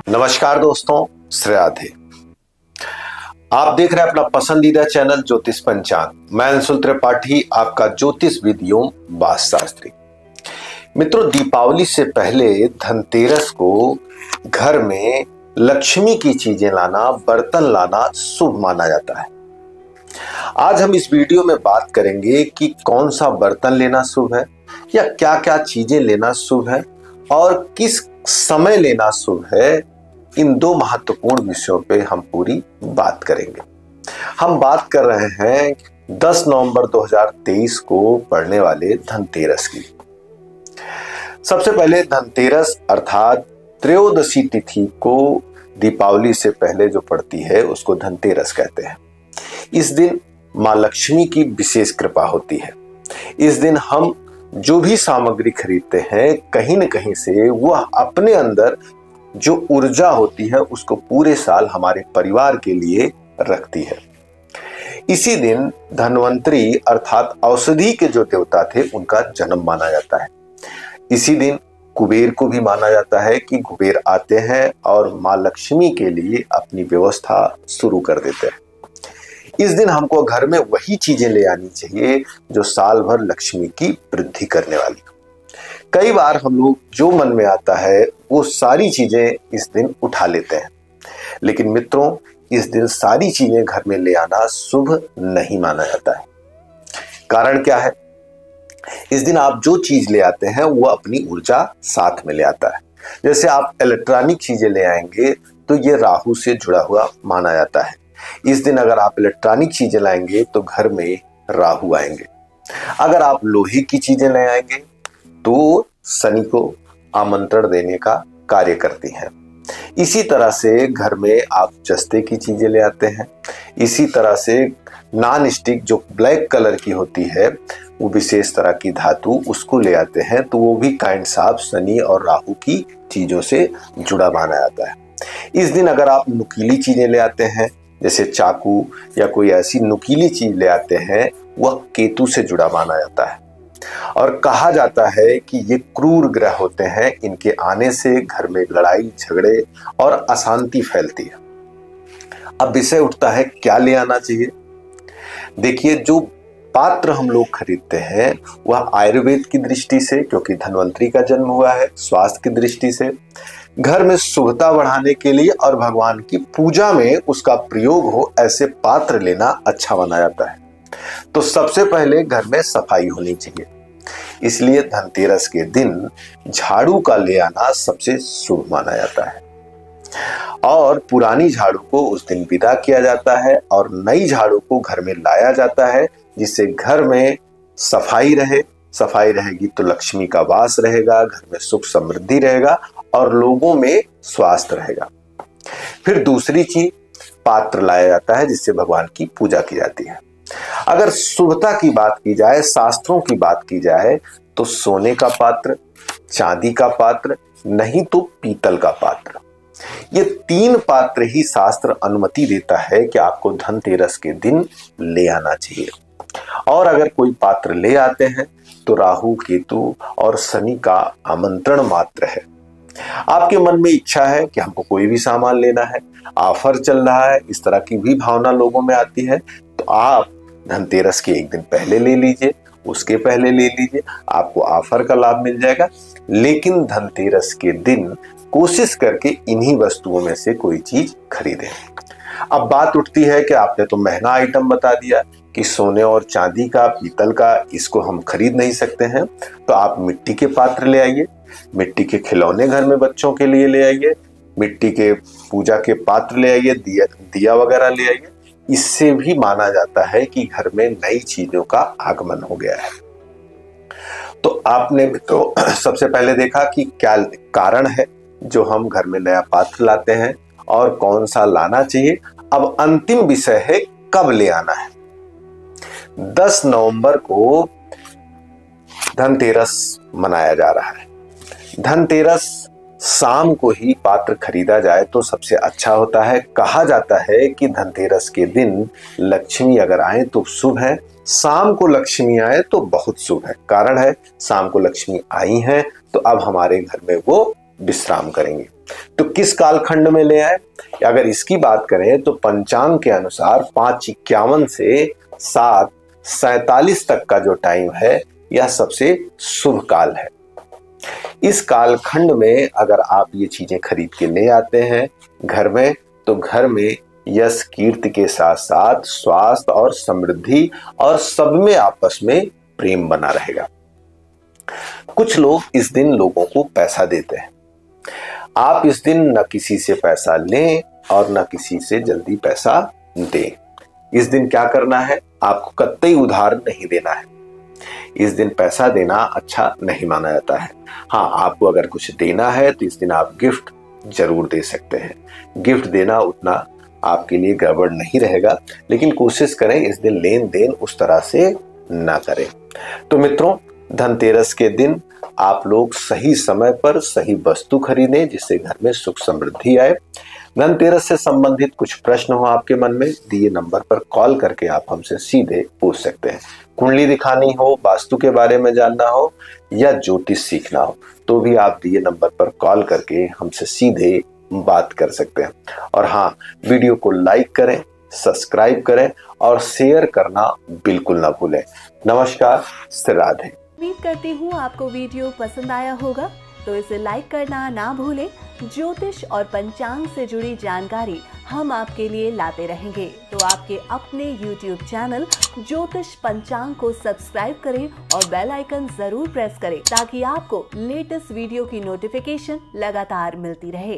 नमस्कार दोस्तों, श्री राधे। आप देख रहे हैं अपना पसंदीदा चैनल ज्योतिष पंचांग। मैं अंशुल त्रिपाठी, आपका ज्योतिष विधियों वास्तुशास्त्री। मित्रों, दीपावली से पहले धनतेरस को घर में लक्ष्मी की चीजें लाना, बर्तन लाना शुभ माना जाता है। आज हम इस वीडियो में बात करेंगे कि कौन सा बर्तन लेना शुभ है या क्या क्या चीजें लेना शुभ है और किस समय लेना शुभ है। इन दो महत्वपूर्ण विषयों पे हम पूरी बात करेंगे। हम बात कर रहे हैं 10 नवंबर 2023 को पड़ने वाले धनतेरस की। सबसे पहले धनतेरस अर्थात त्रयोदशी तिथि को दीपावली से पहले जो पड़ती है उसको धनतेरस कहते हैं। इस दिन मां लक्ष्मी की विशेष कृपा होती है। इस दिन हम जो भी सामग्री खरीदते हैं कहीं न कहीं से वह अपने अंदर जो ऊर्जा होती है उसको पूरे साल हमारे परिवार के लिए रखती है। इसी दिन धन्वंतरी अर्थात औषधि के जो देवता थे उनका जन्म माना जाता है। इसी दिन कुबेर को भी माना जाता है कि कुबेर आते हैं और मां लक्ष्मी के लिए अपनी व्यवस्था शुरू कर देते हैं। इस दिन हमको घर में वही चीजें ले आनी चाहिए जो साल भर लक्ष्मी की वृद्धि करने वाली। कई बार हम लोग जो मन में आता है वो सारी चीजें इस दिन उठा लेते हैं, लेकिन मित्रों इस दिन सारी चीजें घर में ले आना शुभ नहीं माना जाता है। कारण क्या है? इस दिन आप जो चीज ले आते हैं वो अपनी ऊर्जा साथ में ले आता है। जैसे आप इलेक्ट्रॉनिक चीजें ले आएंगे तो ये राहु से जुड़ा हुआ माना जाता है। इस दिन अगर आप इलेक्ट्रॉनिक चीजें लाएंगे तो घर में राहु आएंगे। अगर आप लोहे की चीजें ले आएंगे तो शनि को आमंत्रण देने का कार्य करती हैं। इसी तरह से घर में आप जस्ते की चीजें ले आते हैं। इसी तरह से नॉन स्टिक जो ब्लैक कलर की होती है वो विशेष तरह की धातु उसको ले आते हैं, तो वो भी काइंड ऑफ शनि और राहु की चीजों से जुड़ा माना जाता है। इस दिन अगर आप नुकीली चीजें ले आते हैं जैसे चाकू या कोई ऐसी नुकीली चीज ले आते हैं वह केतु से जुड़ा माना जाता है और कहा जाता है कि ये क्रूर ग्रह होते हैं, इनके आने से घर में लड़ाई झगड़े और अशांति फैलती है। अब विषय उठता है क्या ले आना चाहिए। देखिए, जो पात्र हम लोग खरीदते हैं वह आयुर्वेद की दृष्टि से, क्योंकि धन्वंतरी का जन्म हुआ है, स्वास्थ्य की दृष्टि से, घर में शुभता बढ़ाने के लिए और भगवान की पूजा में उसका प्रयोग हो ऐसे पात्र लेना अच्छा माना जाता है। तो सबसे पहले घर में सफाई होनी चाहिए, इसलिए धनतेरस के दिन झाड़ू का ले आना सबसे शुभ माना जाता है और पुरानी झाड़ू को उस दिन विदा किया जाता है और नई झाड़ू को घर में लाया जाता है, जिससे घर में सफाई रहे। सफाई रहेगी तो लक्ष्मी का वास रहेगा, घर में सुख समृद्धि रहेगा और लोगों में स्वास्थ्य रहेगा। फिर दूसरी चीज पात्र लाया जाता है जिससे भगवान की पूजा की जाती है। अगर शुभता की बात की जाए, शास्त्रों की बात की जाए तो सोने का पात्र, चांदी का पात्र, नहीं तो पीतल का पात्र, ये 3 पात्र ही शास्त्र अनुमति देता है कि आपको धनतेरस के दिन ले आना चाहिए। और अगर कोई पात्र ले आते हैं तो राहु, केतु और शनि का आमंत्रण मात्र है। आपके मन में इच्छा है कि हमको कोई भी सामान लेना है, ऑफर चल रहा है, इस तरह की भी भावना लोगों में आती है, तो आप धनतेरस के एक दिन पहले ले लीजिए, उसके पहले ले लीजिए, आपको ऑफर का लाभ मिल जाएगा। लेकिन धनतेरस के दिन कोशिश करके इन्हीं वस्तुओं में से कोई चीज खरीदें। अब बात उठती है कि आपने तो महंगा आइटम बता दिया कि सोने और चांदी का, पीतल का, इसको हम खरीद नहीं सकते हैं, तो आप मिट्टी के पात्र ले आइए, मिट्टी के खिलौने घर में बच्चों के लिए ले आइए, मिट्टी के पूजा के पात्र ले आइए, दिया वगैरह ले आइए। इससे भी माना जाता है कि घर में नई चीजों का आगमन हो गया है। तो आपने तो सबसे पहले देखा कि क्या कारण है जो हम घर में नया पात्र लाते हैं और कौन सा लाना चाहिए। अब अंतिम विषय है कब ले आना है। 10 नवंबर को धनतेरस मनाया जा रहा है। धनतेरस शाम को ही पात्र खरीदा जाए तो सबसे अच्छा होता है। कहा जाता है कि धनतेरस के दिन लक्ष्मी अगर आए तो शुभ है, शाम को लक्ष्मी आए तो बहुत शुभ है। कारण है शाम को लक्ष्मी आई हैं तो अब हमारे घर में वो विश्राम करेंगे। तो किस कालखंड में ले आए? अगर इसकी बात करें तो पंचांग के अनुसार 5:51 से 7:47 तक का जो टाइम है यह सबसे शुभ काल है। इस कालखंड में अगर आप ये चीजें खरीद के ले आते हैं घर में, तो घर में यश कीर्ति के साथ साथ स्वास्थ्य और समृद्धि और सब में आपस में प्रेम बना रहेगा। कुछ लोग इस दिन लोगों को पैसा देते हैं। आप इस दिन न किसी से पैसा लें और न किसी से जल्दी पैसा दें। इस दिन क्या करना है? आपको कतई उधार नहीं देना है। इस दिन पैसा देना अच्छा नहीं माना जाता है। हाँ, आपको अगर कुछ देना है तो इस दिन आप गिफ्ट जरूर दे सकते हैं। गिफ्ट देना उतना आपके लिए गड़बड़ नहीं रहेगा, लेकिन कोशिश करें इस दिन लेन देन उस तरह से ना करें। तो मित्रों, धनतेरस के दिन आप लोग सही समय पर सही वस्तु खरीदें जिससे घर में सुख समृद्धि आए। धनतेरस से संबंधित कुछ प्रश्न हो आपके मन में, दिए नंबर पर कॉल करके आप हमसे सीधे पूछ सकते हैं। कुंडली दिखानी हो, वास्तु के बारे में जानना हो या ज्योतिष सीखना हो, तो भी आप दिए नंबर पर कॉल करके हमसे सीधे बात कर सकते हैं। और हाँ, वीडियो को लाइक करें, सब्सक्राइब करें और शेयर करना बिल्कुल ना भूलें। नमस्कार, श्री राधे। उम्मीद करती हूँ आपको वीडियो पसंद आया होगा, तो इसे लाइक करना ना भूलें। ज्योतिष और पंचांग से जुड़ी जानकारी हम आपके लिए लाते रहेंगे, तो आपके अपने YouTube चैनल ज्योतिष पंचांग को सब्सक्राइब करें और बेल आइकन जरूर प्रेस करें ताकि आपको लेटेस्ट वीडियो की नोटिफिकेशन लगातार मिलती रहे।